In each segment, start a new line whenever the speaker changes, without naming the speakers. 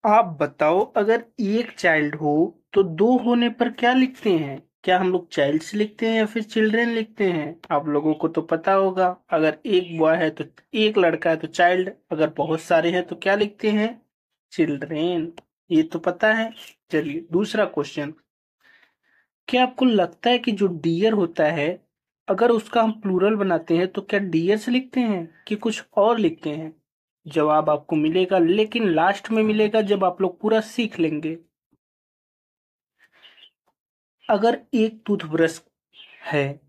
आप बताओ, अगर एक चाइल्ड हो तो दो होने पर क्या लिखते हैं? क्या हम लोग चाइल्ड्स लिखते हैं या फिर चिल्ड्रेन लिखते हैं? आप लोगों को तो पता होगा। अगर एक बॉय है तो एक लड़का है तो चाइल्ड, अगर बहुत सारे हैं तो क्या लिखते हैं? चिल्ड्रेन। ये तो पता है। चलिए दूसरा क्वेश्चन। क्या आपको लगता है कि जो डियर होता है, अगर उसका हम प्लूरल बनाते हैं तो क्या डियर्स लिखते हैं कि कुछ और लिखते हैं? जवाब आपको मिलेगा, लेकिन लास्ट में मिलेगा जब आप लोग पूरा सीख लेंगे। अगर एक टूथब्रश है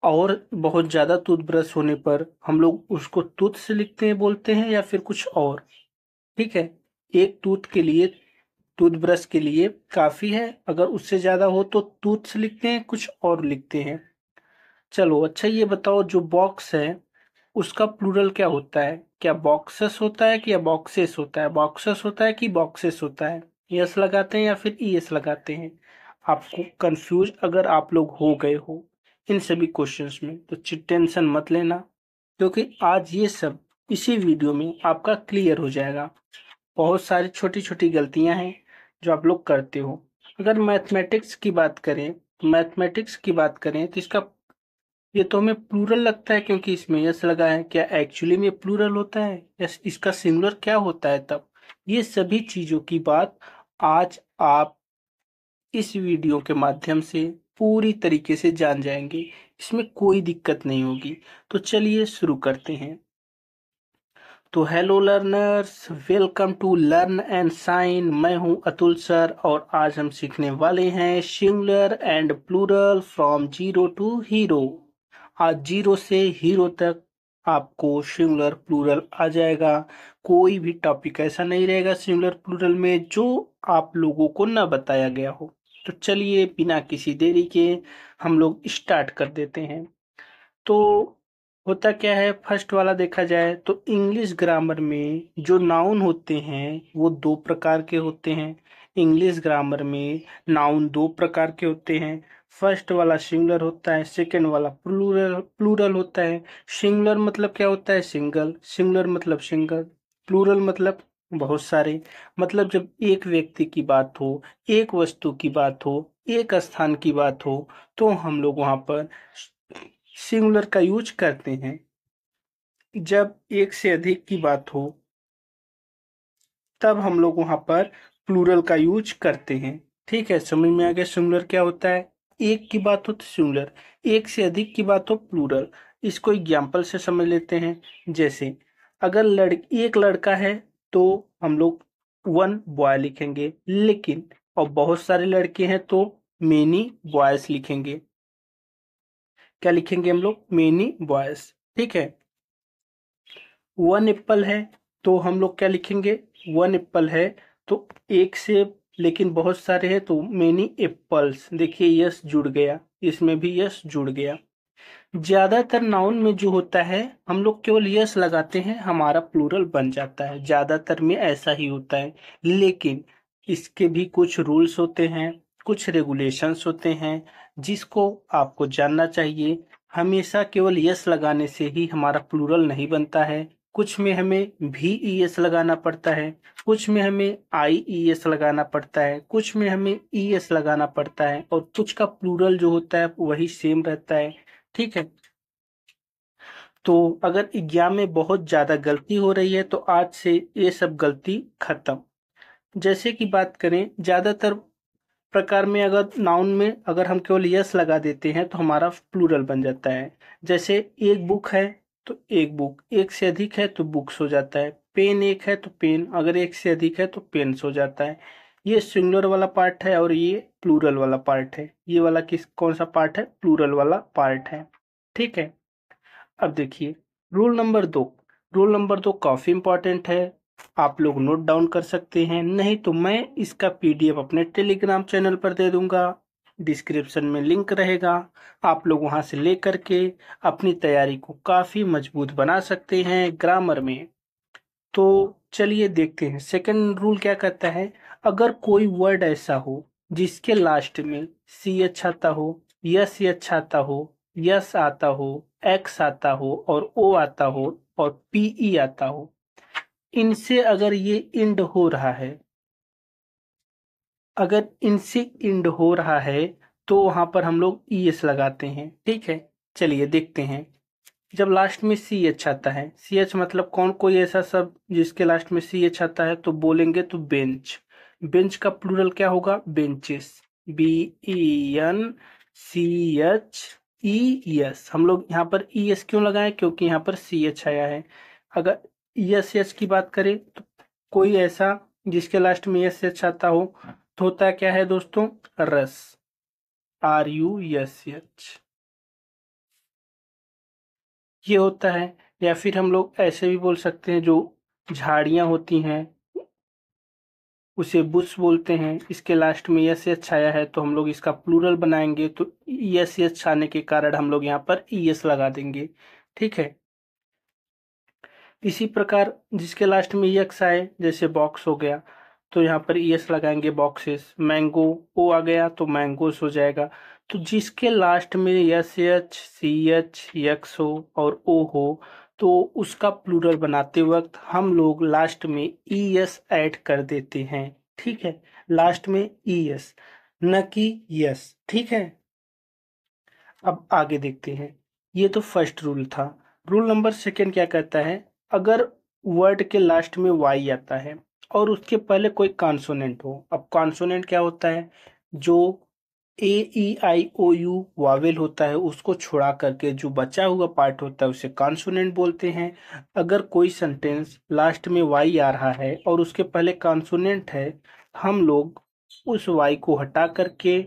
और बहुत ज्यादा टूथब्रश होने पर हम लोग उसको टूथ से लिखते हैं बोलते हैं या फिर कुछ और? ठीक है। एक टूथ के लिए, टूथब्रश के लिए काफी है, अगर उससे ज्यादा हो तो टूथ से लिखते हैं कुछ और लिखते हैं। चलो अच्छा, ये बताओ जो बॉक्स है उसका प्लूरल क्या होता है? क्या बॉक्सेस होता है कि या बॉक्सेस होता है? बॉक्सेस होता है कि बॉक्सेस होता है? यस लगाते हैं या फिर ईएस लगाते हैं? आपको कंफ्यूज अगर आप लोग हो गए हो इन सभी क्वेश्चंस में तो टेंशन मत लेना, क्योंकि आज ये सब इसी वीडियो में आपका क्लियर हो जाएगा। बहुत सारी छोटी छोटी गलतियां हैं जो आप लोग करते हो। अगर मैथमेटिक्स की बात करें तो इसका, ये तो हमें प्लूरल लगता है क्योंकि इसमें यस लगा है। क्या एक्चुअली में प्लूरल होता है या इसका सिंगुलर क्या होता है तब? ये सभी चीजों की बात आज आप इस वीडियो के माध्यम से पूरी तरीके से जान जाएंगे। इसमें कोई दिक्कत नहीं होगी। तो चलिए शुरू करते हैं। तो hello learners, welcome to learn and sign. मैं हूं अतुल सर और आज हम सीखने वाले हैं singular and plural from zero to hero. आज जीरो से हीरो तक आपको सिंगुलर प्लूरल आ जाएगा। कोई भी टॉपिक ऐसा नहीं रहेगा सिंगुलर प्लूरल में जो आप लोगों को ना बताया गया हो। तो चलिए बिना किसी देरी के हम लोग स्टार्ट कर देते हैं। तो होता क्या है, फर्स्ट वाला देखा जाए तो इंग्लिश ग्रामर में जो नाउन होते हैं वो दो प्रकार के होते हैं। इंग्लिश ग्रामर में नाउन दो प्रकार के होते हैं। फर्स्ट वाला सिंगुलर होता है, सेकंड वाला प्लूरल प्लूरल होता है। सिंगुलर मतलब क्या होता है? सिंगल। सिंगुलर मतलब सिंगल। प्लूरल मतलब बहुत सारे। मतलब जब एक व्यक्ति की बात हो, एक वस्तु की बात हो, एक स्थान की बात हो, तो हम लोग वहां पर सिंगुलर का यूज करते हैं। जब एक से अधिक की बात हो तब हम लोग वहां पर प्लूरल का यूज करते हैं। ठीक है, समझ में आ गया सिंगुलर क्या होता है? एक की बात हो तो सिंगुलर, एक से अधिक की बात हो प्लूरल। इसको एग्जाम्पल से समझ लेते हैं। जैसे अगर एक लड़का है तो हम लोग वन बॉय लिखेंगे, लेकिन और बहुत सारे लड़के हैं तो मेनी बॉयज लिखेंगे। क्या लिखेंगे हम लोग? Many boys. ठीक है। वन एप्पल है तो हम लोग क्या लिखेंगे? वन एप्पल है तो एक सेब, लेकिन बहुत सारे हैं तो मेनी एप्पल्स। देखिए यस जुड़ गया, इसमें भी यस जुड़ गया। ज्यादातर नाउन में जो होता है हम लोग केवल यस लगाते हैं, हमारा प्लूरल बन जाता है। ज्यादातर में ऐसा ही होता है, लेकिन इसके भी कुछ रूल्स होते हैं, कुछ रेगुलेशंस होते हैं जिसको आपको जानना चाहिए। हमेशा केवल यस लगाने से ही हमारा प्लूरल नहीं बनता है। कुछ में हमें भी ई एस लगाना पड़ता है, कुछ में हमें आई ई एस लगाना पड़ता है, कुछ में हमें ई एस लगाना पड़ता है, और कुछ का प्लूरल जो होता है वही सेम रहता है। ठीक है। तो अगर एग्जाम में बहुत ज्यादा गलती हो रही है तो आज से ये सब गलती खत्म। जैसे कि बात करें, ज्यादातर प्रकार में अगर नाउन में अगर हम केवल यस लगा देते हैं तो हमारा प्लूरल बन जाता है। जैसे एक बुक है तो एक बुक, एक से अधिक है तो बुक्स हो जाता है। पेन एक है तो पेन, अगर एक से अधिक है तो पेन्स हो जाता है। ये सिंगुलर वाला पार्ट है और ये प्लूरल वाला पार्ट है। ये वाला कौन सा पार्ट है? प्लूरल वाला पार्ट है। ठीक है। अब देखिए रूल नंबर दो। रूल नंबर दो काफी इंपॉर्टेंट है, आप लोग नोट डाउन कर सकते हैं, नहीं तो मैं इसका पीडीएफ अपने टेलीग्राम चैनल पर दे दूंगा। डिस्क्रिप्शन में लिंक रहेगा, आप लोग वहां से लेकर के अपनी तैयारी को काफी मजबूत बना सकते हैं ग्रामर में। तो चलिए देखते हैं सेकंड रूल क्या कहता है। अगर कोई वर्ड ऐसा हो जिसके लास्ट में सी एच आता हो, यस एच आता हो, यस आता हो, एक्स आता हो और ओ आता हो और पीई आता हो, इनसे अगर ये इंड हो रहा है अगर इनसे इंड हो रहा है तो वहां पर हम लोग ईएस लगाते हैं। ठीक है, चलिए देखते हैं। जब लास्ट में सी एच आता है, सी एच मतलब कौन, कोई ऐसा शब्द जिसके लास्ट में सी एच आता है तो बोलेंगे तो बेंच। बेंच का प्लूरल क्या होगा? बेंचेस। BENCHES। हम लोग यहाँ पर ई एस क्यों लगाए? क्योंकि यहाँ पर सी एच आया है। अगर एस एच की बात करें तो कोई ऐसा जिसके लास्ट में एस एच आता हो तो होता क्या है दोस्तों? रस। RUSH ये होता है। या फिर हम लोग ऐसे भी बोल सकते हैं, जो झाड़ियां होती हैं उसे बुश बोलते हैं। इसके लास्ट में एस एच आया है तो हम लोग इसका प्लूरल बनाएंगे, तो एस एच आने के कारण हम लोग यहाँ पर ईएस लगा देंगे। ठीक है, इसी प्रकार जिसके लास्ट में एक्स आए, जैसे बॉक्स हो गया तो यहाँ पर ईएस लगाएंगे, बॉक्सेस। मैंगो, ओ आ गया तो मैंगोस हो जाएगा। तो जिसके लास्ट में S H, C H, X हो और ओ हो तो उसका प्लूरल बनाते वक्त हम लोग लास्ट में ईएस ऐड कर देते हैं। ठीक है, लास्ट में ईएस, न कि यस। ठीक है, अब आगे देखते हैं। ये तो फर्स्ट रूल था। रूल नंबर सेकेंड क्या कहता है? अगर वर्ड के लास्ट में वाई आता है और उसके पहले कोई कॉन्सोनेंट हो। अब कॉन्सोनेंट क्या होता है? जो AEIOU वावेल होता है उसको छोड़ा करके जो बचा हुआ पार्ट होता है उसे कॉन्सोनेंट बोलते हैं। अगर कोई सेंटेंस लास्ट में वाई आ रहा है और उसके पहले कॉन्सोनेंट है, हम लोग उस वाई को हटा करके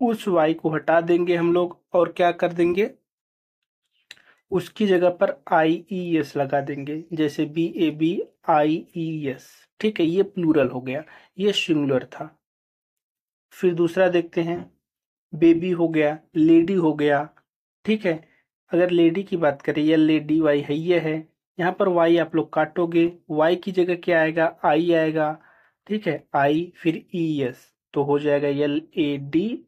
उस वाई को हटा देंगे हम लोग, और क्या कर देंगे? उसकी जगह पर IES लगा देंगे, जैसे BABIES। ठीक है, ये प्लूरल हो गया, ये सिंगुलर था। फिर दूसरा देखते हैं। बेबी हो गया, लेडी हो गया। ठीक है, अगर लेडी की बात करें, या लेडी वाई है, ये है। यहाँ पर वाई आप लोग काटोगे, वाई की जगह क्या आएगा? आई आएगा। ठीक है, आई फिर ES तो हो जाएगा LADIES।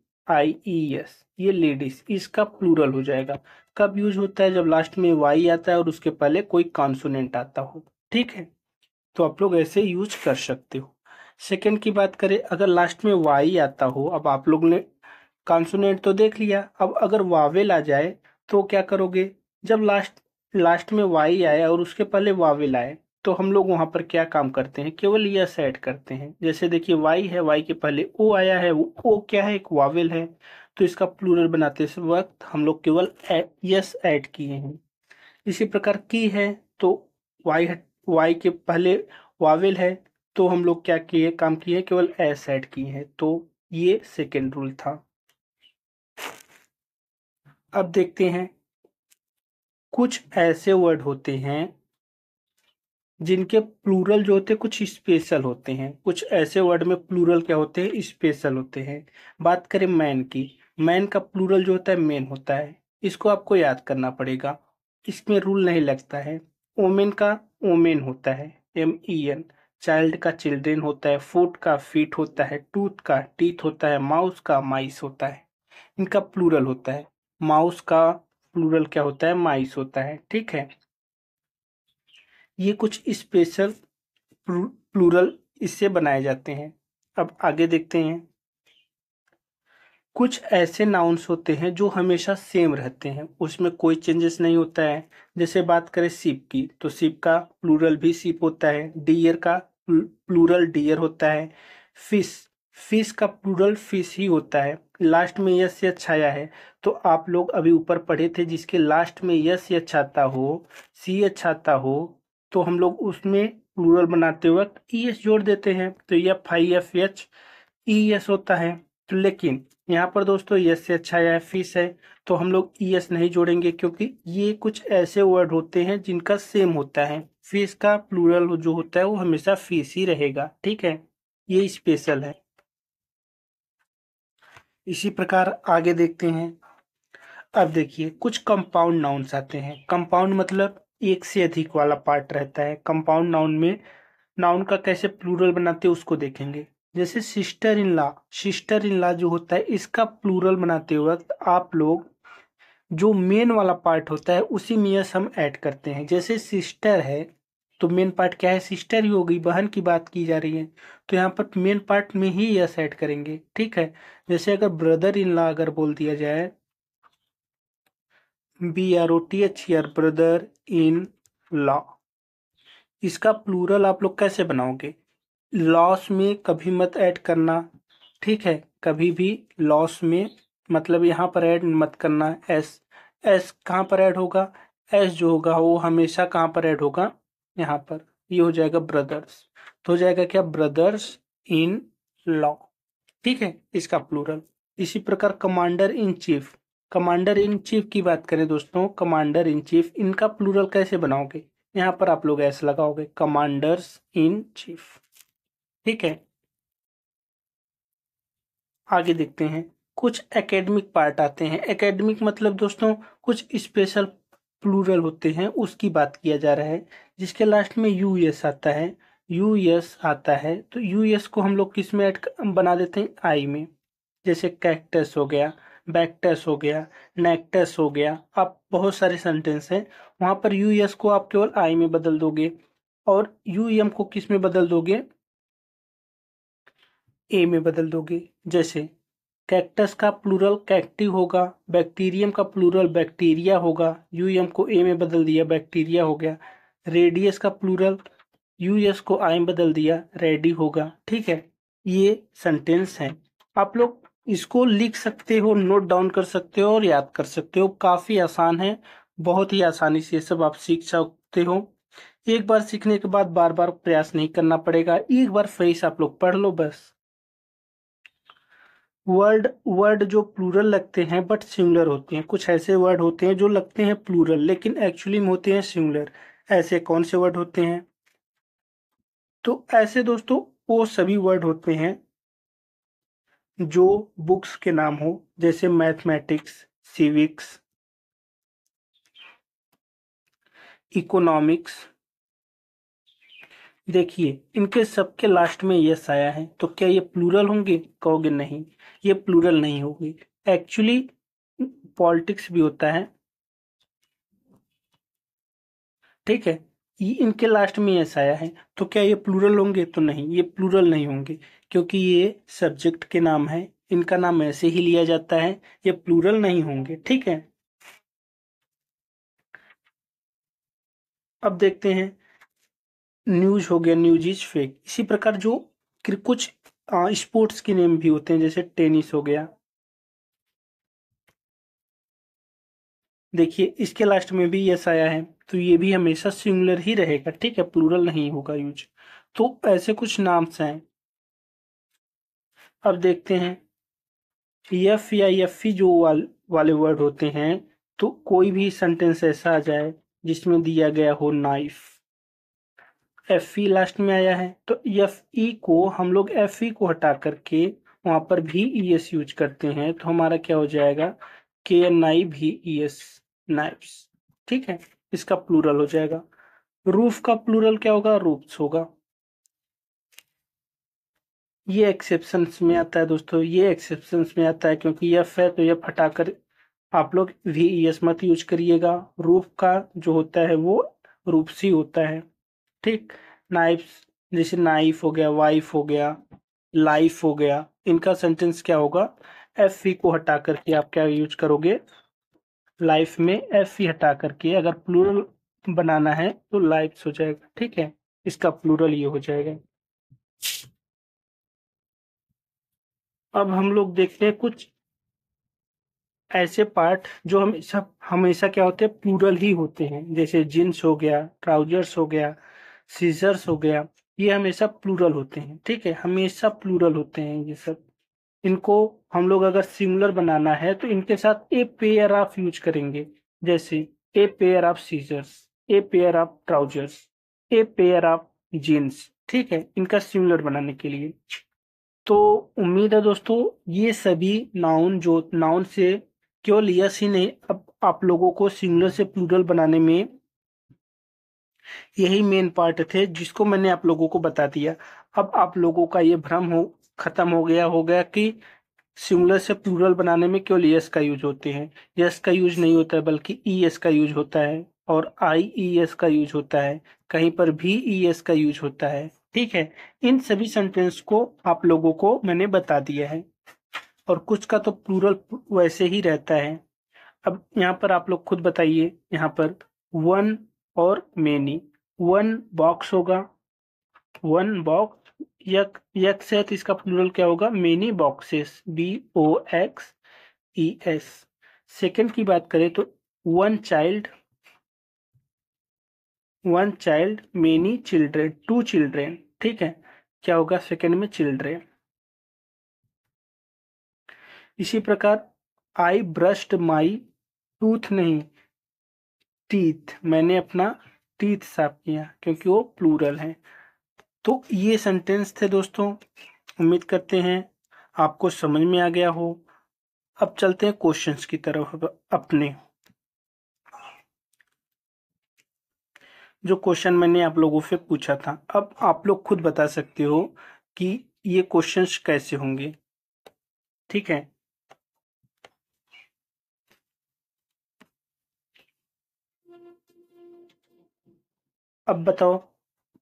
ये लेडीज, इसका प्लूरल हो जाएगा। कब यूज होता है? जब लास्ट में वाई आता है और उसके पहले कोई कॉन्सोनेंट आता हो। ठीक है, तो आप लोग ऐसे यूज कर सकते हो। सेकंड की बात करें, अगर लास्ट में वाई आता हो, अब आप लोग ने कॉन्सोनेंट तो देख लिया, अब अगर वावेल आ जाए तो क्या करोगे? जब लास्ट लास्ट में वाई आए और उसके पहले वावेल आए तो हम लोग वहां पर क्या काम करते हैं? केवल यस ऐड करते हैं। जैसे देखिए, वाई है, वाई के पहले ओ आया है, वो ओ क्या है? एक वावेल है। तो इसका प्लूरल बनाते वक्त हम लोग केवल यस ऐड किए हैं। इसी प्रकार की है तो वाई के पहले वावेल है तो हम लोग क्या किए? काम किए, केवल एस ऐड किए हैं। तो ये सेकेंड रूल था। अब देखते हैं, कुछ ऐसे वर्ड होते हैं जिनके प्लूरल जो होते हैं कुछ स्पेशल होते हैं। कुछ ऐसे वर्ड में प्लूरल क्या होते हैं? स्पेशल होते हैं। बात करें मैन की, मैन का प्लूरल जो होता है मेन होता है। इसको आपको याद करना पड़ेगा, इसमें रूल नहीं लगता है। ओमेन का ओमेन होता है, MEN। चाइल्ड का चिल्ड्रेन होता है, फुट का फीट होता है, टूथ का टीथ होता है, माउस का माइस होता है। इनका प्लूरल होता है। माउस का प्लूरल क्या होता है? माइस होता है। ठीक है, ये कुछ स्पेशल प्लूरल इससे बनाए जाते हैं। अब आगे देखते हैं। कुछ ऐसे नाउन्स होते हैं जो हमेशा सेम रहते हैं, उसमें कोई चेंजेस नहीं होता है। जैसे बात करें शिप की, तो शिप का प्लूरल भी शिप होता है। डियर का प्लूरल डियर होता है। फिश, फिश का प्लूरल फिश ही होता है। लास्ट में यस या छाया है तो आप लोग अभी ऊपर पढ़े थे, जिसके लास्ट में यस या छाता हो, CH आता हो, तो हम लोग उसमें प्लूरल बनाते वक्त ES जोड़ देते हैं, तो FIFH ES होता है। तो लेकिन यहाँ पर दोस्तों यस से अच्छा है फिश है, तो हम लोग ES नहीं जोड़ेंगे, क्योंकि ये कुछ ऐसे वर्ड होते हैं जिनका सेम होता है। फिश का प्लूरल जो होता है वो हमेशा फिश ही रहेगा। ठीक है, ये स्पेशल है। इसी प्रकार आगे देखते हैं। अब देखिए, कुछ कंपाउंड नाउन्स आते हैं। कंपाउंड मतलब एक से अधिक वाला पार्ट रहता है। कंपाउंड नाउन में नाउन का कैसे प्लूरल बनाते हैं उसको देखेंगे। जैसे sister in law, sister in law जो होता है इसका प्लूरल बनाते वक्त आप लोग जो मेन वाला पार्ट होता है उसी में यस हम ऐड करते हैं। जैसे सिस्टर है तो मेन पार्ट क्या है, सिस्टर ही होगी, बहन की बात की जा रही है, तो यहाँ पर मेन पार्ट में ही यस ऐड करेंगे। ठीक है, जैसे अगर ब्रदर इन लॉ अगर बोल दिया जाए, BROTHER, ब्रदर इन लॉ, इसका प्लूरल आप लोग कैसे बनाओगे, लॉस में कभी मत ऐड करना। ठीक है, कभी भी लॉस में मतलब यहाँ पर ऐड मत करना। एस, एस कहाँ पर ऐड होगा, एस जो होगा वो हमेशा कहाँ पर ऐड होगा, यहाँ पर। ये हो जाएगा ब्रदर्स, तो हो जाएगा क्या, ब्रदर्स इन लॉ। ठीक है, इसका प्लूरल। इसी प्रकार commander in chief, commander in chief की बात करें दोस्तों, कमांडर इन चीफ, इनका प्लूरल कैसे बनाओगे, यहाँ पर आप लोग ऐसे लगाओगे, कमांडर्स इन चीफ। ठीक है, आगे देखते हैं। कुछ एकेडमिक पार्ट आते हैं। एकेडमिक मतलब दोस्तों कुछ स्पेशल प्लूरल होते हैं, उसकी बात किया जा रहा है, जिसके लास्ट में यूएस आता है, यूएस आता है, तो यूएस को हम लोग किस में ऐड बना देते हैं, आई में। जैसे कैक्टस हो गया, बैक्टस हो गया, नेक्टस हो गया, आप बहुत सारे सेंटेंस हैं, वहां पर यूएस को आप केवल आई में बदल दोगे, और यूएम को किस में बदल दोगे, ए में बदल दोगे। जैसे कैक्टस का प्लूरल कैक्टी होगा, बैक्टीरियम का प्लूरल बैक्टीरिया होगा, यूएम को ए में बदल दिया, बैक्टीरिया हो गया। रेडियस का प्लूरल यूएस को आई में बदल दिया, रेडी होगा। ठीक है, ये सेंटेंस है, आप लोग इसको लिख सकते हो, नोट डाउन कर सकते हो और याद कर सकते हो, काफी आसान है, बहुत ही आसानी से सब आप सीख सकते हो। एक बार सीखने के बाद बार बार प्रयास नहीं करना पड़ेगा, एक बार फ्रेश आप लोग पढ़ लो बस। वर्ड वर्ड जो प्लूरल लगते हैं बट सिंगुलर होते हैं, कुछ ऐसे वर्ड होते हैं जो लगते हैं प्लूरल लेकिन एक्चुअली में होते हैं सिंगुलर। ऐसे कौन से वर्ड होते हैं, तो ऐसे दोस्तों वो सभी वर्ड होते हैं जो बुक्स के नाम हो, जैसे मैथमेटिक्स, सिविक्स, इकोनॉमिक्स। देखिए इनके सबके लास्ट में यस आया है, तो क्या ये प्लूरल होंगे, कहोगे नहीं, ये प्लूरल नहीं होगी। एक्चुअली पॉलिटिक्स भी होता है, ठीक है, ये इनके लास्ट में यस आया है, तो क्या ये प्लूरल होंगे, तो नहीं, ये प्लूरल नहीं होंगे, क्योंकि ये सब्जेक्ट के नाम है, इनका नाम ऐसे ही लिया जाता है, ये प्लूरल नहीं होंगे। ठीक है, अब देखते हैं, न्यूज हो गया, न्यूज इज फेक। इसी प्रकार जो कुछ स्पोर्ट्स के नेम भी होते हैं, जैसे टेनिस हो गया, देखिए इसके लास्ट में भी यस आया है, तो ये भी हमेशा सिंगुलर ही रहेगा। ठीक है, प्लूरल नहीं होगा यूज। तो ऐसे कुछ नाम्स हैं। अब देखते हैं, एफ या एफ जो वाले वर्ड होते हैं, तो कोई भी सेंटेंस ऐसा आ जाए जिसमें दिया गया हो नाइफ, एफ ई लास्ट में आया है, तो एफ ई को हम लोग एफ ई को हटा करके वहां पर भी ई एस यूज करते हैं, तो हमारा क्या हो जाएगा, के एन आई भी ई एस, नाइफ्स। ठीक है, इसका प्लूरल हो जाएगा। रूफ का प्लूरल क्या होगा, रूफ्स होगा। ये एक्सेप्शंस में आता है दोस्तों, ये एक्सेप्शंस में आता है, क्योंकि एफ है तो एफ हटाकर आप लोग वी ई एस मत यूज करिएगा। रूफ का जो होता है वो रूप्स ही होता है। ठीक, नाइफ्स, जैसे नाइफ हो गया, वाइफ हो गया, लाइफ हो गया, इनका सेंटेंस क्या होगा, एफ ई को हटा करके आप क्या यूज करोगे, लाइफ में एफ ई हटा करके अगर प्लूरल बनाना है तो लाइफ्स हो जाएगा। ठीक है, इसका प्लूरल ये हो जाएगा। अब हम लोग देखते हैं कुछ ऐसे पार्ट जो हमेशा हमेशा क्या होते हैं, प्लूरल ही होते हैं, जैसे जींस हो गया, ट्राउजर्स हो गया, सीजर्स हो गया, ये हमेशा प्लूरल होते हैं। ठीक है, हमेशा प्लूरल होते हैं ये सब। इनको हम लोग अगर सिंगुलर बनाना है तो इनके साथ ए पेयर ऑफ यूज करेंगे, जैसे a pair of scissors, a pair of trousers, a pair of jeans. ठीक है, इनका सिंगुलर बनाने के लिए। तो उम्मीद है दोस्तों ये सभी नाउन जो नाउन से केवल यस ही नहीं, अब आप लोगों को सिंगुलर से प्लूरल बनाने में यही मेन पार्ट थे जिसको मैंने आप लोगों को बता दिया। अब आप लोगों का ये भ्रम हो खत्म हो गया कि सिंगुलर से प्लूरल बनाने में केवल यस का यूज होते हैं। यस का यूज नहीं होता है, बल्कि ई एस का यूज होता है। और IES का यूज होता है, कहीं पर VES का यूज होता है। ठीक है, इन सभी सेंटेंस को आप लोगों को मैंने बता दिया है, और कुछ का तो प्लूरल वैसे ही रहता है। अब यहाँ पर आप लोग खुद बताइए, यहाँ पर वन और मेनी। वन बॉक्स होगा, वन बॉक्स, यक यक से तो इसका प्लूरल क्या होगा, मेनी बॉक्सेस, BOXES। सेकंड की बात करें तो one child, one child, many children, two children. ठीक है, क्या होगा सेकंड में, चिल्ड्रेन। इसी प्रकार आई ब्रश्ड माई टूथ, नहीं, टीथ, मैंने अपना टीथ साफ किया, क्योंकि वो प्लूरल है। तो ये सेंटेंस थे दोस्तों, उम्मीद करते हैं आपको समझ में आ गया हो। अब चलते हैं क्वेश्चंस की तरफ अपने। जो क्वेश्चन मैंने आप लोगों से पूछा था, अब आप लोग खुद बता सकते हो कि ये क्वेश्चंस कैसे होंगे। ठीक है, अब बताओ,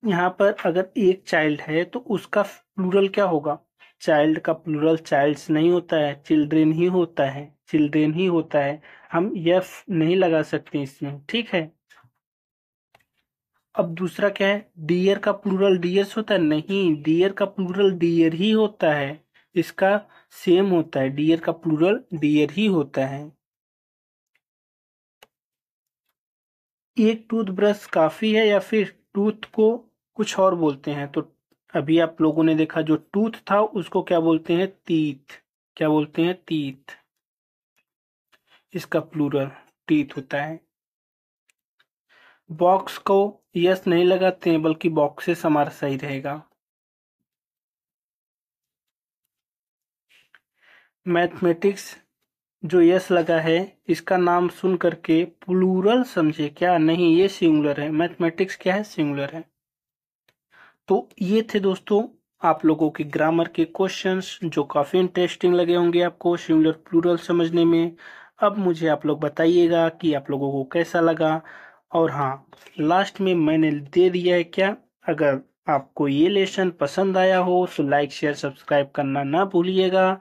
यहाँ पर अगर एक चाइल्ड है तो उसका प्लूरल क्या होगा। चाइल्ड का प्लूरल चाइल्ड्स नहीं होता है, चिल्ड्रेन ही होता है, चिल्ड्रेन ही होता है। हम यफ नहीं लगा सकते इसमें। ठीक है, अब दूसरा क्या है, डियर का प्लूरल डियर्स होता है, नहीं, डियर का प्लूरल डियर ही होता है। इसका सेम होता है, डियर का प्लूरल डियर ही होता है। एक टूथब्रश काफी है, या फिर टूथ को कुछ और बोलते हैं। तो अभी आप लोगों ने देखा, जो टूथ था उसको क्या बोलते हैं, तीथ। क्या बोलते हैं, तीथ। इसका प्लूरल टीथ होता है। बॉक्स को यस नहीं लगाते हैं, बल्कि बॉक्सेस हमारा सही रहेगा। मैथमेटिक्स, जो यस लगा है, इसका नाम सुन करके प्लूरल समझे क्या, नहीं, ये सिंगुलर है। मैथमेटिक्स क्या है, सिंगुलर है। तो ये थे दोस्तों आप लोगों के ग्रामर के क्वेश्चंस, जो काफ़ी इंटरेस्टिंग लगे होंगे आपको सिंगुलर प्लूरल समझने में। अब मुझे आप लोग बताइएगा कि आप लोगों को कैसा लगा। और हाँ, लास्ट में मैंने दे दिया है क्या, अगर आपको ये लेसन पसंद आया हो तो लाइक शेयर सब्सक्राइब करना ना भूलिएगा।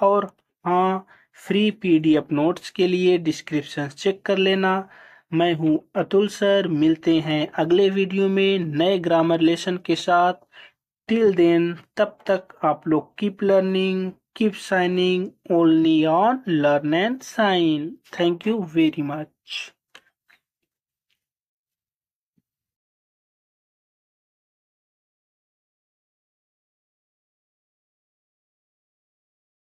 और हाँ, फ्री PDF नोट्स के लिए डिस्क्रिप्शन चेक कर लेना। मैं हूँ अतुल सर, मिलते हैं अगले वीडियो में नए ग्रामर लेसन के साथ। टिल देन, तब तक आप लोग keep learning, keep signing, only on learn and sign. Thank you very much.